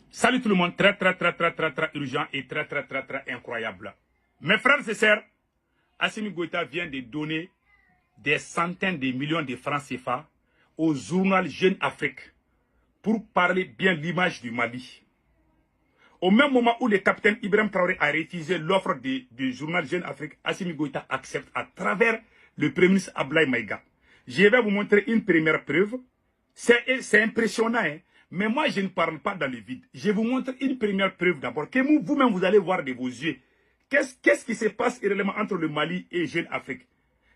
Salut tout le monde, très urgent et très incroyable. Mes frères et sœurs, Assimi Goïta vient de donner des centaines de millions de francs CFA au journal Jeune Afrique pour parler bien l'image du Mali. Au même moment où le capitaine Ibrahim Traoré a refusé l'offre du journal Jeune Afrique, Assimi Goïta accepte à travers le premier ministre Ablaye Maïga. Je vais vous montrer une première preuve. C'est impressionnant, hein? Mais moi, je ne parle pas dans le vide. Je vous montre une première preuve d'abord, que vous-même, vous allez voir de vos yeux. Qu'est-ce qui se passe réellement entre le Mali et Jeune Afrique?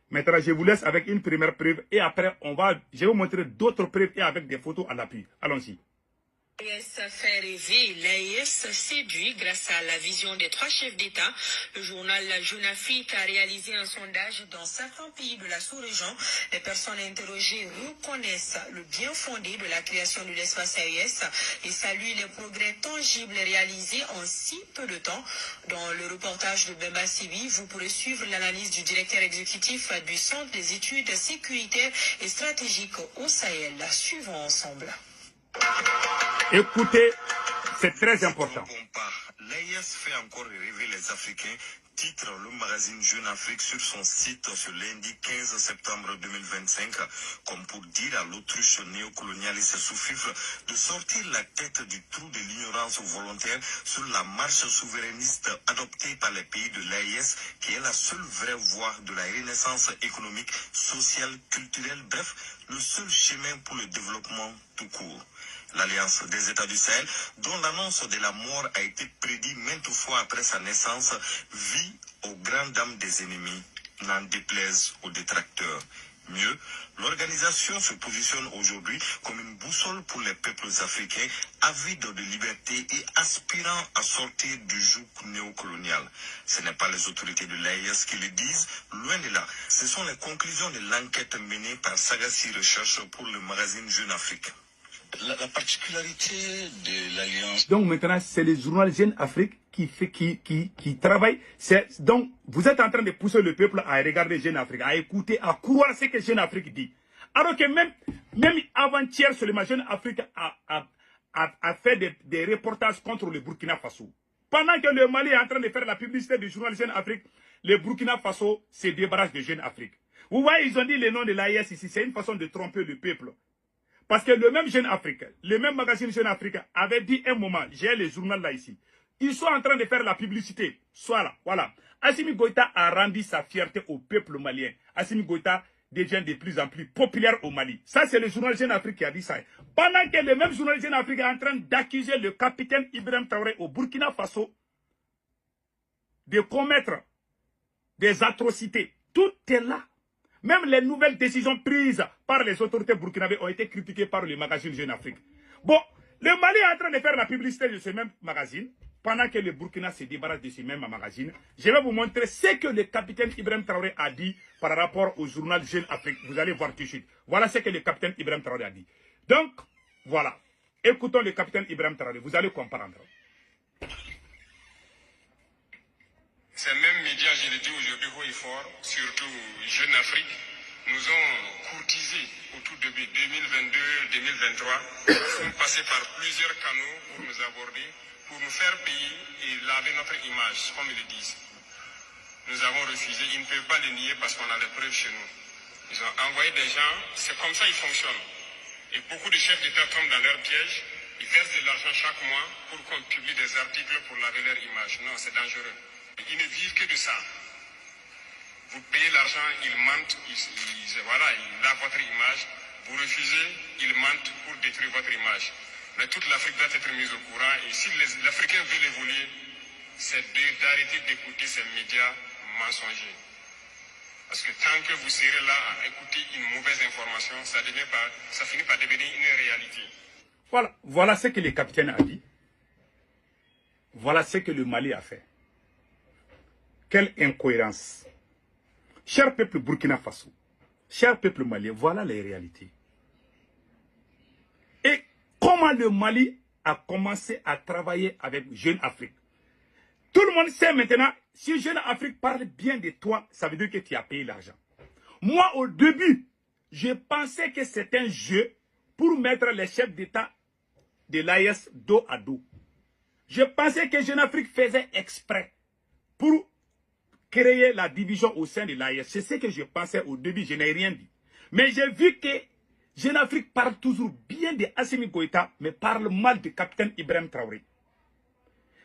Maintenant, je vous laisse avec une première preuve et après, je vais vous montrer d'autres preuves et avec des photos à l'appui. Allons-y. L'AES fait rêver, l'AES séduit grâce à la vision des 3 chefs d'État. Le journal La Jeune Afrique a réalisé un sondage dans certains pays de la sous-région. Les personnes interrogées reconnaissent le bien fondé de la création de l'espace AES et saluent les progrès tangibles réalisés en si peu de temps. Dans le reportage de Bemba Sibi, vous pourrez suivre l'analyse du directeur exécutif du Centre des études sécuritaires et stratégiques au Sahel. Suivons ensemble. Écoutez, c'est très important. L'AES fait encore rêver les Africains, titre le magazine Jeune Afrique sur son site ce lundi 15 septembre 2025, comme pour dire à l'autruche néocolonialiste sous-fifre de sortir la tête du trou de l'ignorance volontaire sur la marche souverainiste adoptée par les pays de l'AES, qui est la seule vraie voie de la renaissance économique, sociale, culturelle, bref, le seul chemin pour le développement tout court. L'Alliance des États du Sahel, dont l'annonce de la mort a été prédite maintes fois après sa naissance, vit aux grandes dames des ennemis, n'en déplaise aux détracteurs. Mieux, l'organisation se positionne aujourd'hui comme une boussole pour les peuples africains avides de liberté et aspirant à sortir du joug néocolonial. Ce n'est pas les autorités de l'AES qui le disent, loin de là. Ce sont les conclusions de l'enquête menée par Sagacity Recherche pour le magazine Jeune Afrique. La particularité de l'Alliance... Donc maintenant, c'est le journal Jeune Afrique qui travaille. Donc, vous êtes en train de pousser le peuple à regarder Jeune Afrique, à écouter, à croire ce que Jeune Afrique dit. Alors que même avant-hier, seulement, Jeune Afrique a fait des reportages contre le Burkina Faso. Pendant que le Mali est en train de faire la publicité du journal Jeune Afrique, le Burkina Faso se débarrasse de Jeune Afrique. Vous voyez, ils ont dit le nom de l'AES ici. C'est une façon de tromper le peuple. Parce que le même Jeune Afrique, le même magazine Jeune Afrique avait dit un moment, j'ai le journal là ici, ils sont en train de faire la publicité. Soit là, voilà. Assimi Goïta a rendu sa fierté au peuple malien. Assimi Goïta devient de plus en plus populaire au Mali. Ça, c'est le journal Jeune Afrique qui a dit ça. Pendant que le même journal Jeune Afrique est en train d'accuser le capitaine Ibrahim Traoré au Burkina Faso de commettre des atrocités. Tout est là. Même les nouvelles décisions prises par les autorités burkinabées ont été critiquées par le magazine Jeune Afrique. Bon, le Mali est en train de faire la publicité de ce même magazine, pendant que le Burkina se débarrasse de ce même magazine. Je vais vous montrer ce que le capitaine Ibrahim Traoré a dit par rapport au journal Jeune Afrique. Vous allez voir tout de suite. Voilà ce que le capitaine Ibrahim Traoré a dit. Donc, voilà. Écoutons le capitaine Ibrahim Traoré. Vous allez comprendre. Ces mêmes médias, je le dis aujourd'hui haut et fort, surtout Jeune Afrique, nous ont courtisés au tout début 2022-2023, sont passés par plusieurs canaux pour nous aborder, pour nous faire payer et laver notre image, comme ils le disent. Nous avons refusé, ils ne peuvent pas le nier parce qu'on a les preuves chez nous. Ils ont envoyé des gens, c'est comme ça ils fonctionnent. Et beaucoup de chefs d'État tombent dans leur piège, ils versent de l'argent chaque mois pour qu'on publie des articles pour laver leur image. Non, c'est dangereux. Ils ne vivent que de ça. Vous payez l'argent, ils mentent, ils lavent votre image. Vous refusez, ils mentent pour détruire votre image. Mais toute l'Afrique doit être mise au courant. Et si l'Africain veut évoluer, c'est d'arrêter d'écouter ces médias mensongers. Parce que tant que vous serez là à écouter une mauvaise information, ça finit par devenir une réalité. Voilà ce que le capitaine a dit. Voilà ce que le Mali a fait. Quelle incohérence. Cher peuple Burkina Faso, cher peuple malien, voilà les réalités. Et comment le Mali a commencé à travailler avec Jeune Afrique. Tout le monde sait maintenant, si Jeune Afrique parle bien de toi, ça veut dire que tu as payé l'argent. Moi, au début, je pensais que c'était un jeu pour mettre les chefs d'État de l'AES dos à dos. Je pensais que Jeune Afrique faisait exprès pour créer la division au sein de l'AES. C'est ce que je pensais au début, je n'ai rien dit. Mais j'ai vu que Jeune Afrique parle toujours bien de Assimi Goïta, mais parle mal de capitaine Ibrahim Traoré.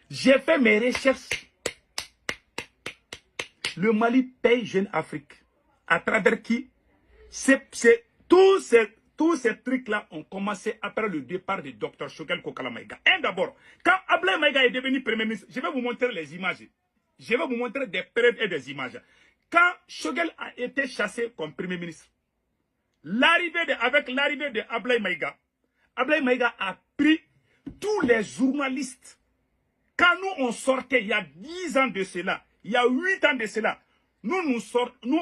J'ai fait mes recherches. Le Mali paye Jeune Afrique. À travers qui tous ces trucs-là ont commencé après le départ de Dr Choguel Kokala Maïga. Et d'abord, quand Ablaye Maïga est devenu Premier ministre, je vais vous montrer les images. Je vais vous montrer des preuves et des images. Quand Choguel a été chassé comme Premier ministre, avec l'arrivée de Ablaye Maïga a pris tous les journalistes. Quand nous on sortait, il y a 10 ans de cela, il y a 8 ans de cela, nous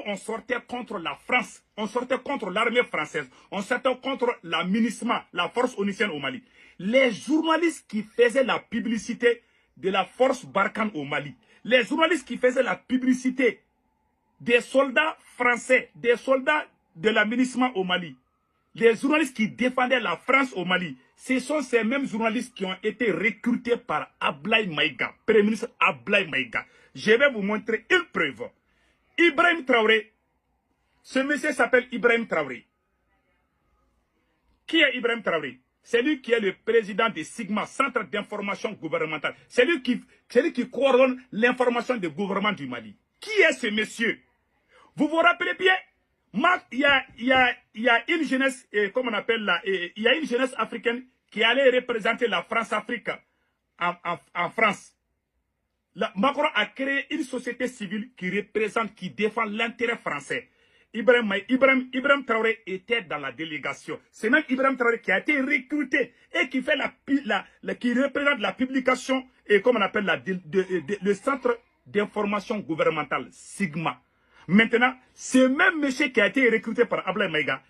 on sortait contre la France, on sortait contre l'armée française, on sortait contre la MINUSMA, la force onusienne au Mali. Les journalistes qui faisaient la publicité de la force Barkhane au Mali, les journalistes qui faisaient la publicité des soldats français, des soldats de la MINUSMA au Mali, les journalistes qui défendaient la France au Mali, ce sont ces mêmes journalistes qui ont été recrutés par Ablaye Maïga, Premier ministre Ablaye Maïga. Je vais vous montrer une preuve. Ibrahim Traoré, ce monsieur s'appelle Ibrahim Traoré. Qui est Ibrahim Traoré? C'est lui qui est le président de Sigma, Centre d'information gouvernementale. C'est lui qui coordonne l'information du gouvernement du Mali. Qui est ce monsieur? Vous vous rappelez bien? Il y a une jeunesse, comment on appelle là, il y a une jeunesse africaine qui allait représenter la France-Afrique en France. Macron a créé une société civile qui représente, qui défend l'intérêt français. Ibrahim Traoré était dans la délégation. C'est même Ibrahim Traoré qui a été recruté et qui fait qui représente la publication et comme on appelle le centre d'information gouvernementale Sigma. Maintenant, ce même monsieur qui a été recruté par Ablaye Maïga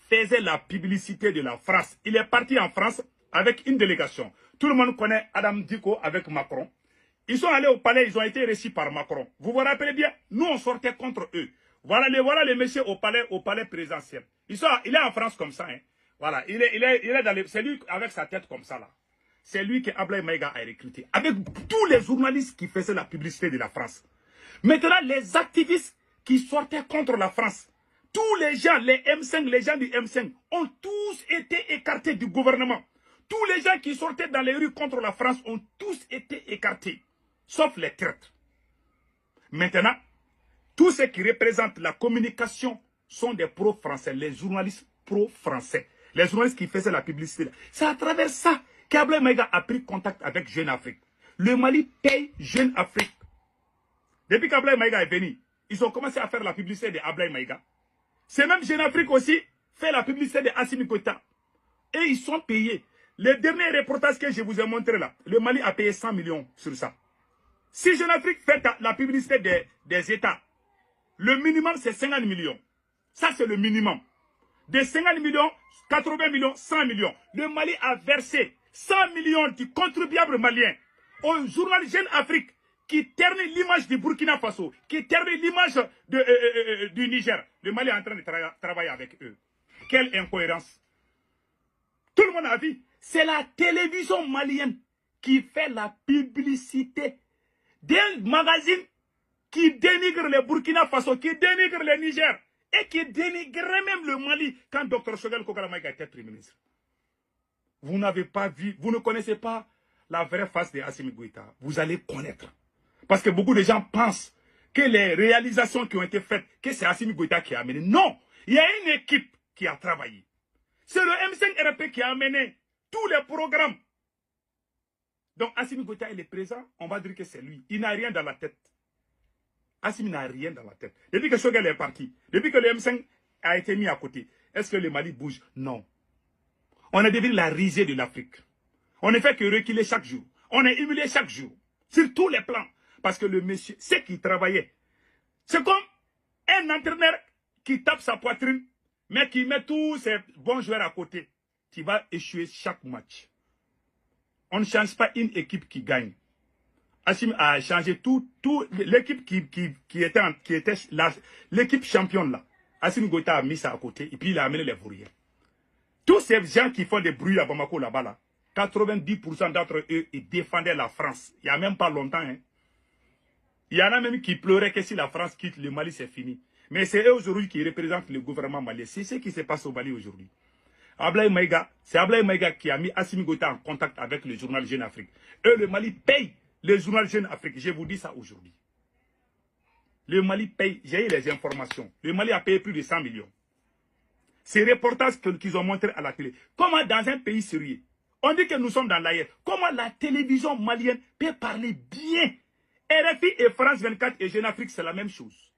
faisait la publicité de la France. Il est parti en France avec une délégation. Tout le monde connaît Adam Diko avec Macron. Ils sont allés au palais, ils ont été reçus par Macron. Vous vous rappelez bien? Nous, on sortait contre eux. Voilà les messieurs au palais présidentiel. Il est en France comme ça. Hein. Voilà, il est dans c'est lui avec sa tête comme ça là. C'est lui que Ablaye Maïga a recruté. Avec tous les journalistes qui faisaient la publicité de la France. Maintenant, les activistes qui sortaient contre la France, tous les gens, les M5, les gens du M5, ont tous été écartés du gouvernement. Tous les gens qui sortaient dans les rues contre la France ont tous été écartés. Sauf les traîtres. Maintenant, tous ceux qui représentent la communication sont des pro-français, les journalistes pro-français, les journalistes qui faisaient la publicité. C'est à travers ça qu'Ablaye Maïga a pris contact avec Jeune Afrique. Le Mali paye Jeune Afrique. Depuis qu'Ablaye Maïga est venu, ils ont commencé à faire la publicité de Ablaye Maïga. C'est même Jeune Afrique aussi fait la publicité de Assimi Goïta. Et ils sont payés. Les derniers reportages que je vous ai montrés là, le Mali a payé 100 millions sur ça. Si Jeune Afrique fait la publicité des États, le minimum c'est 50 millions. Ça c'est le minimum. De 50 millions, 80 millions, 100 millions. Le Mali a versé 100 millions du contribuable malien au journal Jeune Afrique qui ternit l'image du Burkina Faso, qui ternit l'image du Niger. Le Mali est en train de travailler avec eux. Quelle incohérence. Tout le monde a vu. C'est la télévision malienne qui fait la publicité d'un magazine qui dénigre le Burkina Faso, qui dénigre le Niger et qui dénigrait même le Mali quand Dr Choguel Kokala Maïga était Premier ministre. Vous n'avez pas vu, vous ne connaissez pas la vraie face de Assimi Goïta. Vous allez connaître. Parce que beaucoup de gens pensent que les réalisations qui ont été faites, que c'est Assimi Goïta qui a amené. Non, il y a une équipe qui a travaillé. C'est le M5RP qui a amené tous les programmes. Donc Assimi Goïta est le présent, on va dire que c'est lui. Il n'a rien dans la tête. Assimi n'a rien dans la tête. Depuis que Choguel est parti, depuis que le M5 a été mis à côté, est-ce que le Mali bouge? Non. On est devenu la risée de l'Afrique. On ne fait que reculer chaque jour. On est humilié chaque jour. Sur tous les plans. Parce que le monsieur, c'est qui travaillait. C'est comme un entraîneur qui tape sa poitrine, mais qui met tous ses bons joueurs à côté, qui va échouer chaque match. On ne change pas une équipe qui gagne. Assimi a changé tout l'équipe qui était l'équipe championne là. Assimi Goïta a mis ça à côté et puis il a amené les Vauriens. Tous ces gens qui font des bruits à Bamako là-bas là, 90% d'entre eux ils défendaient la France. Il n'y a même pas longtemps. Hein. Il y en a même qui pleuraient que si la France quitte le Mali, c'est fini. Mais c'est eux aujourd'hui qui représentent le gouvernement malien. C'est ce qui se passe au Mali aujourd'hui. C'est Ablaye Maïga qui a mis Assimi Goïta en contact avec le journal Jeune Afrique. Eux, le Mali paye le journal Jeune Afrique. Je vous dis ça aujourd'hui. Le Mali paye, j'ai eu les informations. Le Mali a payé plus de 100 millions. Ces reportages qu'ils ont montrés à la télé. Comment dans un pays sérieux, on dit que nous sommes dans l'ailleurs. Comment la télévision malienne peut parler bien? RFI et France 24 et Jeune Afrique, c'est la même chose.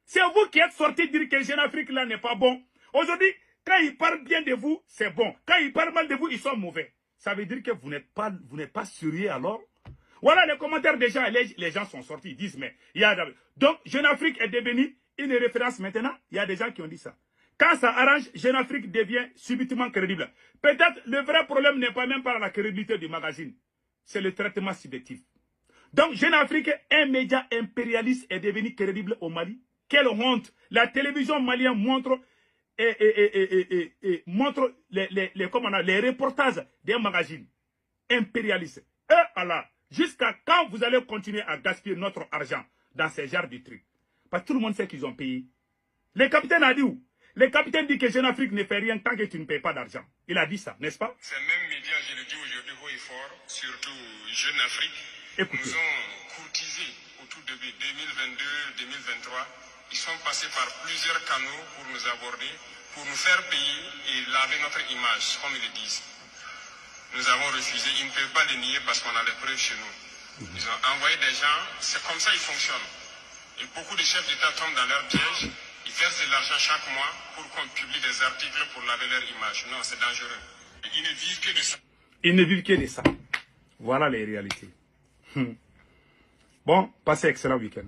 C'est vous qui êtes sortis dire que Jeune Afrique là n'est pas bon. Aujourd'hui, quand ils parlent bien de vous, c'est bon. Quand ils parlent mal de vous, ils sont mauvais. Ça veut dire que vous n'êtes pas sérieux alors? Voilà les commentaires des gens. Les gens sont sortis. Ils disent, mais il y a... Donc, Jeune Afrique est devenu une référence maintenant. Il y a des gens qui ont dit ça. Quand ça arrange, Jeune Afrique devient subitement crédible. Peut-être le vrai problème n'est pas même par la crédibilité du magazine. C'est le traitement subjectif. Donc, Jeune Afrique, un média impérialiste, est devenu crédible au Mali. Quelle honte! La télévision malienne montre montre les reportages des magazines impérialistes. Allah, jusqu'à quand vous allez continuer à gaspiller notre argent dans ces genres de trucs? Parce que tout le monde sait qu'ils ont payé. Le capitaine a dit où? Le capitaine dit que Jeune Afrique ne fait rien tant que tu ne payes pas d'argent. Il a dit ça, n'est-ce pas? Ces mêmes médias, je le dis aujourd'hui haut et fort, surtout Jeune Afrique, Écoutez. nous ont courtisés au tout début 2022-2023. Ils sont passés par plusieurs canaux pour nous aborder, pour nous faire payer et laver notre image, comme ils le disent. Nous avons refusé, ils ne peuvent pas les nier parce qu'on a les preuves chez nous. Ils ont envoyé des gens, c'est comme ça ils fonctionnent. Et beaucoup de chefs d'État tombent dans leur piège, ils versent de l'argent chaque mois pour qu'on publie des articles pour laver leur image. Non, c'est dangereux. Ils ne vivent que de ça. Ils ne vivent que de ça. Voilà les réalités. Bon, passez excellent week-end.